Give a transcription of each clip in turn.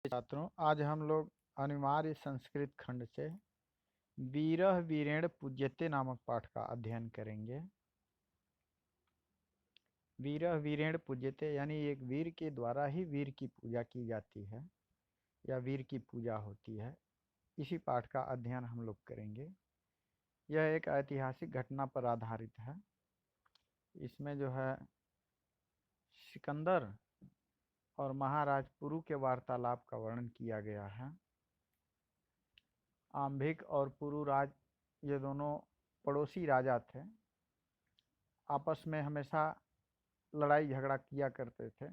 छात्रों, आज हम लोग अनिवार्य संस्कृत खंड से वीरः वीरेण पूज्यते नामक पाठ का अध्ययन करेंगे। वीरः वीरेण पूज्यते यानी एक वीर के द्वारा ही वीर की पूजा की जाती है या वीर की पूजा होती है। इसी पाठ का अध्ययन हम लोग करेंगे। यह एक ऐतिहासिक घटना पर आधारित है। इसमें जो है सिकंदर और महाराज पुरु के वार्तालाप का वर्णन किया गया है। आंभिक और पुरुराज ये दोनों पड़ोसी राजा थे। आपस में हमेशा लड़ाई झगड़ा किया करते थे,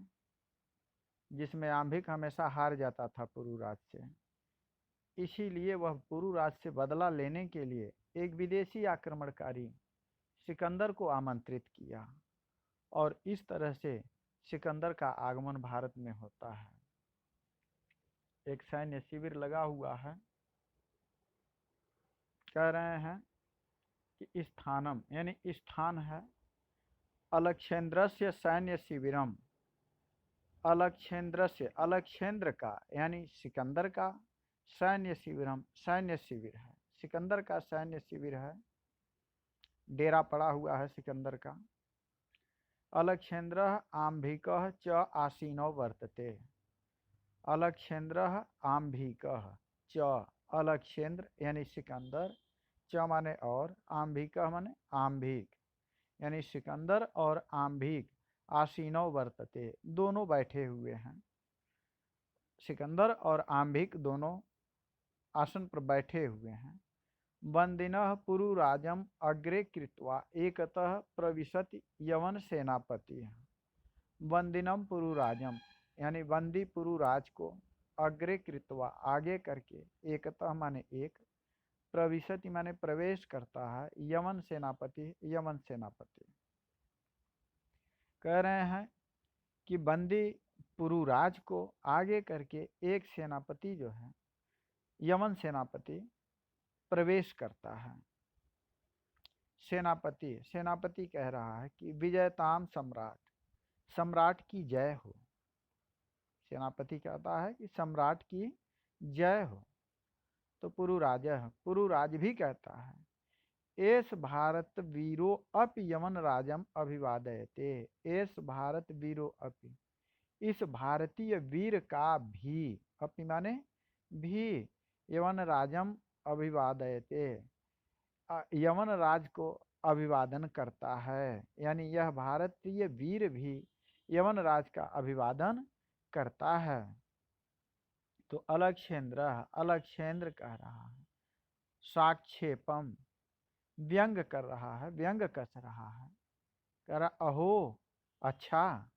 जिसमें आंभिक हमेशा हार जाता था पुरुराज से। इसीलिए वह पुरुराज से बदला लेने के लिए एक विदेशी आक्रमणकारी सिकंदर को आमंत्रित किया और इस तरह से सिकंदर का आगमन भारत में होता है। एक सैन्य शिविर लगा हुआ है। कह रहे हैं कि स्थानम यानी स्थान है। अलक्षेंद्रस्य सैन्य शिविरम। अलक्षेंद्र का यानी सिकंदर का सैन्य शिविरम सैन्य शिविर है। सिकंदर का सैन्य शिविर है, डेरा पड़ा हुआ है सिकंदर का। अलक्षेंद्र आंभिक च आसीनो वर्तते। अलक्षेंद्र आंभिक च, अलक्षेंद्र यानी सिकंदर, च माने और, आंभिक माने आंभिक यानी सिकंदर और आंभिक आसीनो वर्तते दोनों बैठे हुए हैं। सिकंदर और आंभिक दोनों आसन पर बैठे हुए हैं। वंदिनः पुरुराजम अग्रे कृत्वा एकतः प्रविशति यवन सेनापति। वंदिनम पुरुराजम यानी वंदी पुरुराज को, अग्रे कृत्वा आगे करके, एकतः माने एक, प्रविशति माने प्रवेश करता है, यवन सेनापति। कह रहे हैं कि बंदी पुरुराज को आगे करके एक सेनापति जो है यमन सेनापति प्रवेश करता है। सेनापति कह रहा है कि विजयताम सम्राट, सम्राट की जय हो। सेनापति कहता है कि सम्राट की जय हो। तो पुरुराज भी कहता है एस भारत वीरो अपि यमन राजम अभिवादयते। एस भारत वीरो अपि, इस भारतीय वीर का भी, अपि माने भी, यवन राजम अभिवादयते, यमन राज को अभिवादन करता है। यानी यह भारतीय वीर भी यमन राज का अभिवादन करता है। तो अलक्षेंद्र कह रहा है, साक्षेपम व्यंग कर रहा है, व्यंग कस रहा है। कह रहा अहो अच्छा,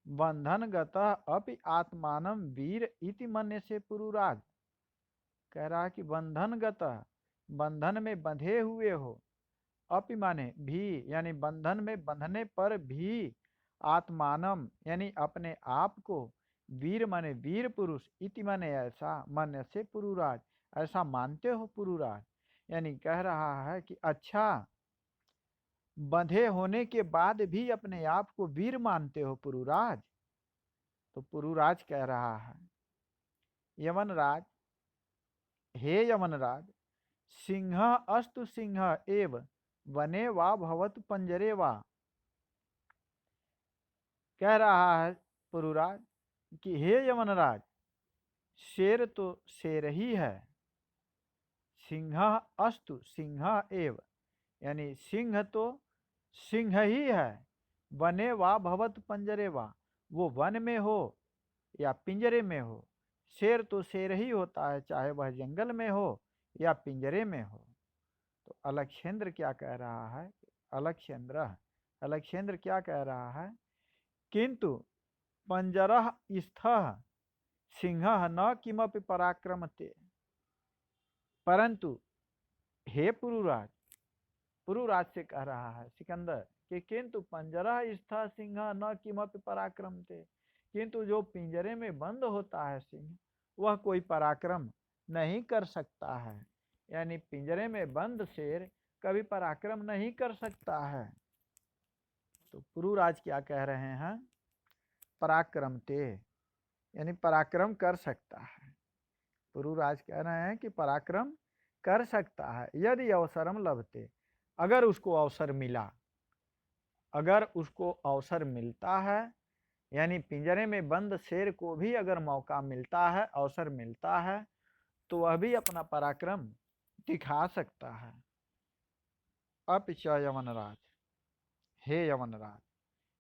बंधन गतः अपि आत्मानम वीर इति मन्य से पुरुराज। कह रहा कि बंधन गतः, बंधन में बंधे हुए हो, अपि माने भी यानी बंधन में बंधने पर भी, आत्मानम यानी अपने आप को, वीर माने वीर पुरुष, इति माने ऐसा, मान्य से पुरुराज ऐसा मानते हो पुरुराज। यानी कह रहा है कि अच्छा, बंधे होने के बाद भी अपने आप को वीर मानते हो पुरुराज। तो पुरुराज कह रहा है यमनराज, हे यमनराज, सिंह अस्तु सिंह एव वने वा भवतु पंजरे वा। कह रहा है पुरुराज कि हे यमनराज, शेर तो शेर ही है, सिंह अस्तु सिंह एव यानी सिंह तो सिंह ही है, वने वा भवतु पंजरे वा, वो वन में हो या पिंजरे में हो। शेर तो शेर ही होता है, चाहे वह जंगल में हो या पिंजरे में हो। तो अलक्षेंद्र क्या कह रहा है, अलक्षेंद्र क्या कह रहा है, किंतु पंजरः स्थः सिंहः न किमपि पराक्रमते। परंतु हे पुरुराज, पुरुराज से कह रहा है सिकंदर कि किंतु पंजरः स्थः सिंहः न किमपि पराक्रमते, किंतु जो पिंजरे में बंद होता है सिंह, वह कोई पराक्रम नहीं कर सकता है। यानी पिंजरे में बंद शेर कभी पराक्रम नहीं कर सकता है। तो पुरुराज क्या कह रहे हैं, पराक्रमते यानी पराक्रम कर सकता है। पुरुराज कह रहे हैं कि पराक्रम कर सकता है यदि अवसरम लभते, अगर उसको अवसर मिला, अगर उसको अवसर मिलता है, यानी पिंजरे में बंद शेर को भी अगर मौका मिलता है, अवसर मिलता है, तो वह भी अपना पराक्रम दिखा सकता है। अपिच यमनराज, हे यमनराज,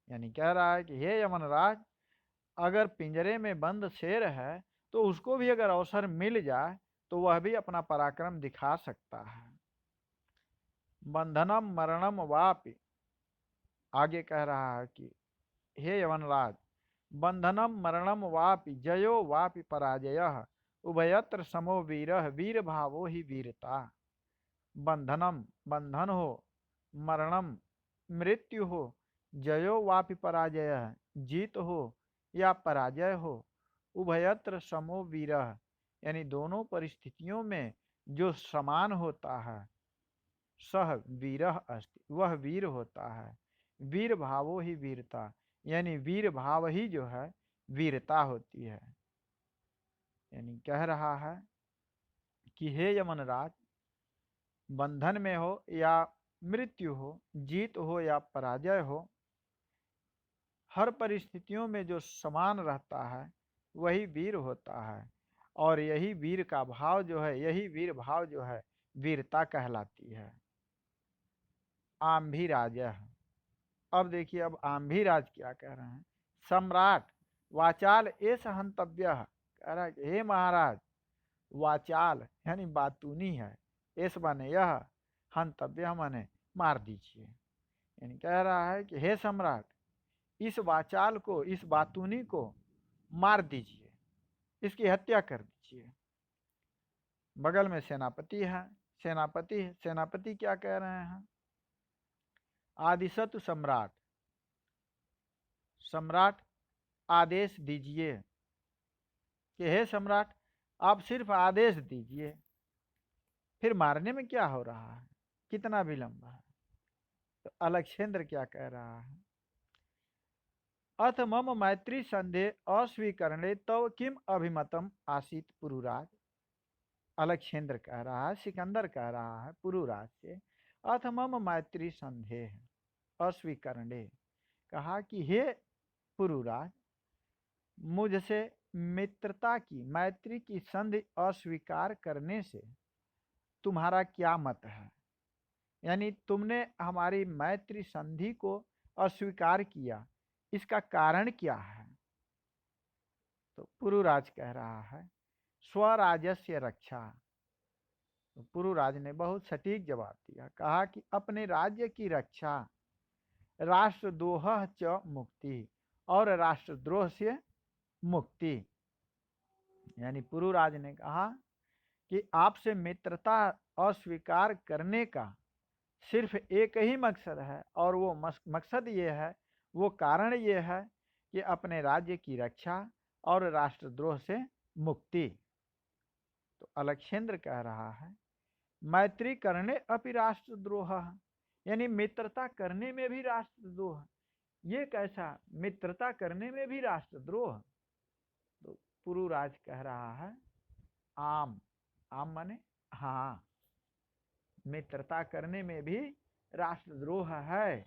यानी कह रहा है कि हे यमनराज, अगर पिंजरे में बंद शेर है तो उसको भी अगर अवसर मिल जाए तो वह भी अपना पराक्रम दिखा सकता है। बंधनम मरणम वापि, आगे कह रहा है कि हे यवनराज, बंधनम मरणम वापि जयो वापि पराजयः उभयत्र समो वीरः वीर भावो ही वीरता। बंधनम, बंधन हो, मरणम, मृत्यु हो, जयो वापि पराजयः, जीत हो या पराजय हो, उभयत्र समो वीरः, यानी दोनों परिस्थितियों में जो समान होता है, सह वीरः अस्ति, वह वीर होता है। वीर भावो ही वीरता, यानी वीर भाव ही जो है वीरता होती है। यानी कह रहा है कि हे यमनराज, बंधन में हो या मृत्यु हो, जीत हो या पराजय हो, हर परिस्थितियों में जो समान रहता है वही वीर होता है। और यही वीर का भाव जो है, यही वीर भाव जो है वीरता कहलाती है। आम्भीराज, अब देखिए अब आम्भीराज क्या कह रहे हैं। सम्राट वाचाल एस हंतव्य, कह रहा है कि हे महाराज, वाचाल यानी बातूनी है, एस माने यह, हंतव्य माने मार दीजिए। यानी कह रहा है कि हे सम्राट, इस वाचाल को, इस बातूनी को मार दीजिए, इसकी हत्या कर दीजिए। बगल में सेनापति है, सेनापति क्या कह रहे हैं। आदिशतु सम्राट, सम्राट आदेश दीजिए, कि हे सम्राट आप सिर्फ आदेश दीजिए, फिर मारने में क्या हो रहा है, कितना विलंब है। तो अलक्षेंद्र क्या कह रहा है। अथ मम मैत्री संधे अस्वीकरणे तव किम अभिमतम आसीत पुरुराज। अलक्षेंद्र कह रहा है, सिकंदर कह रहा है पुरुराज से, अथ मम मैत्री संधे अस्वीकरणे, कहा कि हे पुरुराज, मुझसे मित्रता की, मैत्री की संधि अस्वीकार करने से तुम्हारा क्या मत है। यानी तुमने हमारी मैत्री संधि को अस्वीकार किया, इसका कारण क्या है। तो पुरुराज कह रहा है स्वराजस्य रक्षा। तो पुरुराज ने बहुत सटीक जवाब दिया, कहा कि अपने राज्य की रक्षा, राष्ट्रद्रोह च मुक्ति, और राष्ट्रद्रोह से मुक्ति। यानी पुरुराज ने कहा कि आपसे मित्रता अस्वीकार करने का सिर्फ एक ही मकसद है, और वो मकसद ये है, वो कारण ये है कि अपने राज्य की रक्षा और राष्ट्रद्रोह से मुक्ति। तो अलक्षेंद्र कह रहा है मैत्री करने अपि राष्ट्रद्रोह, यानी मित्रता करने में भी राष्ट्रद्रोह। ये कैसा, मित्रता करने में भी राष्ट्रद्रोह। तो पुरुराज कह रहा है आम, आम माने हाँ, मित्रता करने में भी राष्ट्रद्रोह है,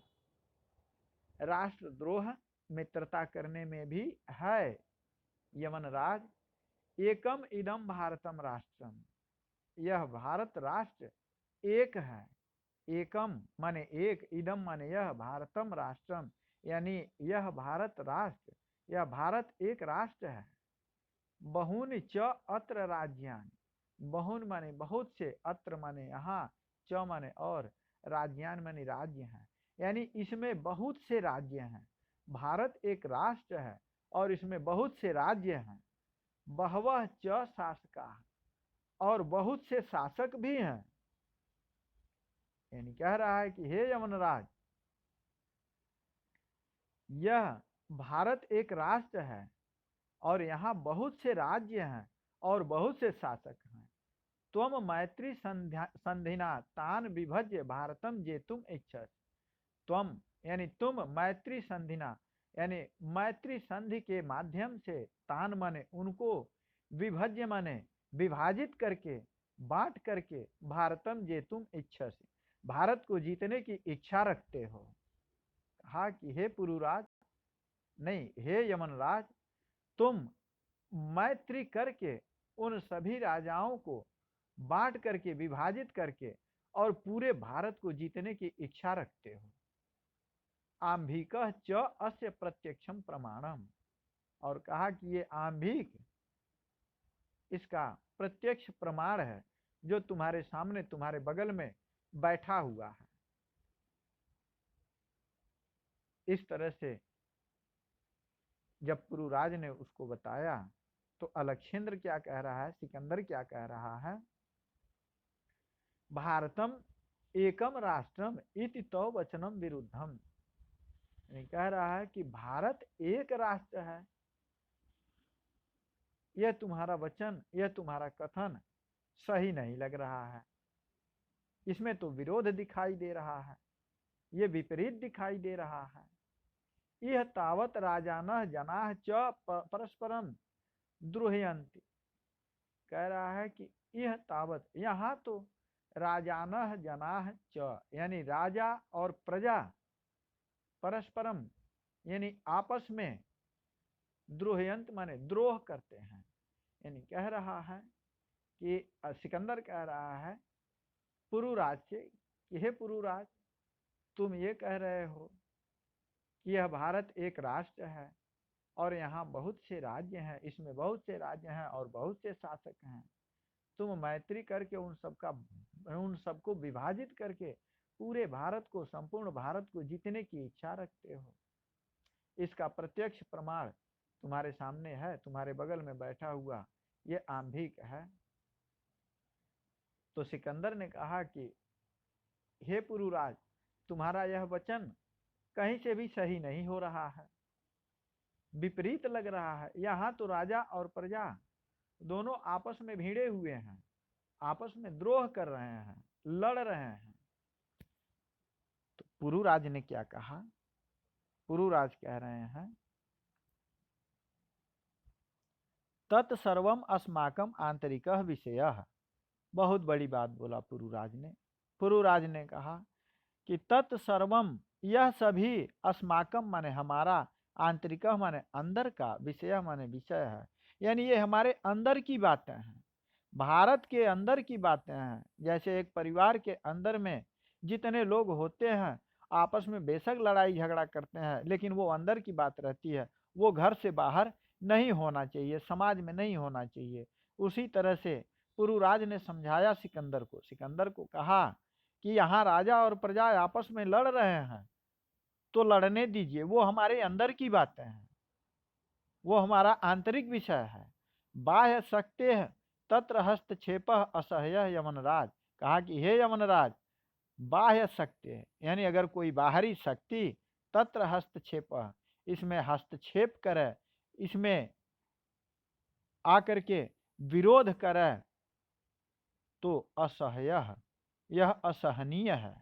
राष्ट्रद्रोह मित्रता करने में भी है। यमनराज, एकम इदम भारतम राष्ट्रम, यह भारत राष्ट्र एक है। एकम माने एक, इदम माने यह, भारतम राष्ट्रम यानी यह भारत राष्ट्र, यह भारत एक राष्ट्र है। बहूनि च अत्र राज्यानि, बहुन माने बहुत से, अत्र माने यहाँ, च माने और, राज्यान माने राज्य हैं, यानी इसमें बहुत से राज्य हैं। भारत एक राष्ट्र है और इसमें बहुत से राज्य हैं। बहवः च शासका, और बहुत से शासक भी हैं। यानी कह रहा है कि हे यमनराज, यह भारत एक राष्ट्र है और यहाँ बहुत से राज्य हैं और बहुत से शासक हैं। त्वम मैत्री संधिना तान विभज्य भारतम जेतुम इच्छस। त्वम यानी तुम, मैत्री संधिना यानी मैत्री संधि के माध्यम से तान माने उनको, विभज्य माने विभाजित करके, बांट करके, भारतम जेतुम इच्छा से, भारत को जीतने की इच्छा रखते हो। कहा कि हे पुरुराज, नहीं हे यमनराज, तुम मैत्री करके उन सभी राजाओं को बांट करके, विभाजित करके और पूरे भारत को जीतने की इच्छा रखते हो। आंभिक च अस्य प्रत्यक्षम प्रमाणम, और कहा कि ये आंभिक इसका प्रत्यक्ष प्रमाण है जो तुम्हारे सामने, तुम्हारे बगल में बैठा हुआ है। इस तरह से जब पुरुराज ने उसको बताया तो अलक्षेंद्र क्या कह रहा है, सिकंदर क्या कह रहा है, भारतम एकम राष्ट्रम इति तो वचनम विरुद्धम, कह रहा है कि भारत एक राष्ट्र है, यह तुम्हारा वचन, यह तुम्हारा कथन सही नहीं लग रहा है, इसमें तो विरोध दिखाई दे रहा है, ये विपरीत दिखाई दे रहा है। यह तावत राजानः जनाः च परस्परम द्रोहयन्ति, कह रहा है कि यह तावत, यहाँ तो राजानः जनाः च यानी राजा और प्रजा परस्परम यानी आपस में, द्रोहयंत माने द्रोह करते हैं, यानी कह रहा है कि सिकंदर कह रहा है पुरुराज से कि हे पुरुराज, तुम ये कह रहे हो कि यह भारत एक राष्ट्र है और यहाँ बहुत से राज्य हैं, इसमें बहुत से राज्य हैं और बहुत से शासक हैं, तुम मैत्री करके उन सबको विभाजित करके पूरे भारत को, संपूर्ण भारत को जीतने की इच्छा रखते हो। इसका प्रत्यक्ष प्रमाण तुम्हारे सामने है, तुम्हारे बगल में बैठा हुआ ये आंभिक है। तो सिकंदर ने कहा कि हे पुरुराज, तुम्हारा यह वचन कहीं से भी सही नहीं हो रहा है, विपरीत लग रहा है। यहाँ तो राजा और प्रजा दोनों आपस में भिड़े हुए हैं, आपस में द्रोह कर रहे हैं, लड़ रहे हैं। तो पुरुराज ने क्या कहा, पुरुराज कह रहे हैं तत्सर्वम अस्माकम आंतरिक विषय, बहुत बड़ी बात बोला पुरुराज ने। पुरुराज ने कहा कि तत्सर्वम, यह सभी, अस्माकम माने हमारा, आंतरिक माने अंदर का, विषय माने विषय है, यानी ये हमारे अंदर की बातें हैं, भारत के अंदर की बातें हैं। जैसे एक परिवार के अंदर में जितने लोग होते हैं आपस में बेशक लड़ाई झगड़ा करते हैं, लेकिन वो अंदर की बात रहती है, वो घर से बाहर नहीं होना चाहिए, समाज में नहीं होना चाहिए। उसी तरह से पुरुराज ने समझाया सिकंदर को, सिकंदर को कहा कि यहाँ राजा और प्रजा आपस में लड़ रहे हैं तो लड़ने दीजिए, वो हमारे अंदर की बातें हैं, वो हमारा आंतरिक विषय है। बाह्य शक्ति तत्र हस्तक्षेप असह्य यमनराज, कहा कि हे यमनराज, बाह्य शक्ति यानी अगर कोई बाहरी शक्ति, तत्र हस्तक्षेप, इसमें हस्तक्षेप करे, इसमें आकर के विरोध करे तो असह्य, यह असहनीय है।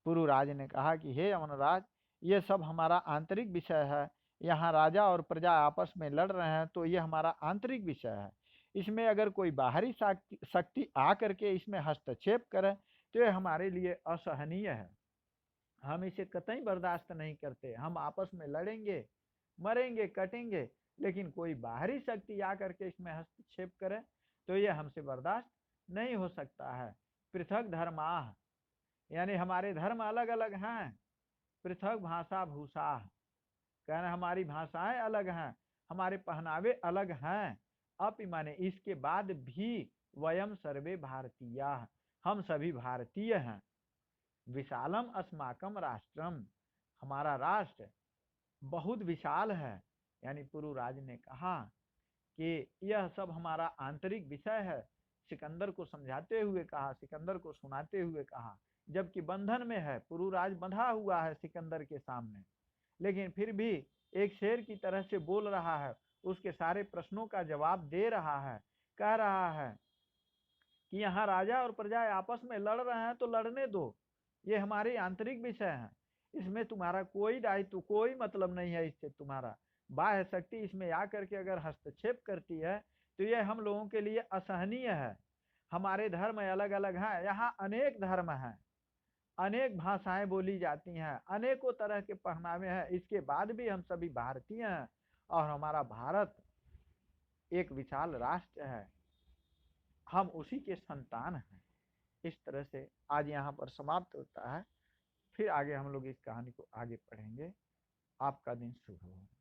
पुरुराज ने कहा कि हे यमनराज, ये सब हमारा आंतरिक विषय है, यहाँ राजा और प्रजा आपस में लड़ रहे हैं तो ये हमारा आंतरिक विषय है, इसमें अगर कोई बाहरी शक्ति आकर के इसमें हस्तक्षेप करे तो ये हमारे लिए असहनीय है, हम इसे कतई बर्दाश्त नहीं करते। हम आपस में लड़ेंगे, मरेंगे, कटेंगे, लेकिन कोई बाहरी शक्ति आकर के इसमें हस्तक्षेप करे तो ये हमसे बर्दाश्त नहीं हो सकता है। पृथक धर्माः, यानी हमारे धर्म अलग अलग हैं, पृथक भाषा भूषा, कहना हमारी भाषाएं अलग हैं, हमारे पहनावे अलग हैं, अपि माने इसके बाद भी वयम सर्वे भारतीय, हम सभी भारतीय हैं। विशालम अस्माकम राष्ट्रम, हमारा राष्ट्र बहुत विशाल है। यानी पुरुराज ने कहा कि यह सब हमारा आंतरिक विषय है, सिकंदर को समझाते हुए कहा, सिकंदर को सुनाते हुए कहा, जबकि बंधन में है, पुरुराज बंधा हुआ है सिकंदर के सामने, लेकिन फिर भी एक शेर की तरह से बोल रहा है, उसके सारे प्रश्नों का जवाब दे रहा है, कह रहा है कि यहाँ राजा और प्रजा आपस में लड़ रहे हैं तो लड़ने दो, ये हमारे आंतरिक विषय हैं, इसमें तुम्हारा कोई दायित्व, कोई मतलब नहीं है इससे तुम्हारा। बाह्य शक्ति इसमें आकर के अगर हस्तक्षेप करती है तो ये हम लोगों के लिए असहनीय है। हमारे धर्म अलग अलग हैं, यहाँ अनेक धर्म हैं, अनेक भाषाएं बोली जाती हैं, अनेकों तरह के पहनावे हैं, इसके बाद भी हम सभी भारतीय हैं और हमारा भारत एक विशाल राष्ट्र है, हम उसी के संतान हैं। इस तरह से आज यहाँ पर समाप्त होता है, फिर आगे हम लोग इस कहानी को आगे पढ़ेंगे। आपका दिन शुभ हो।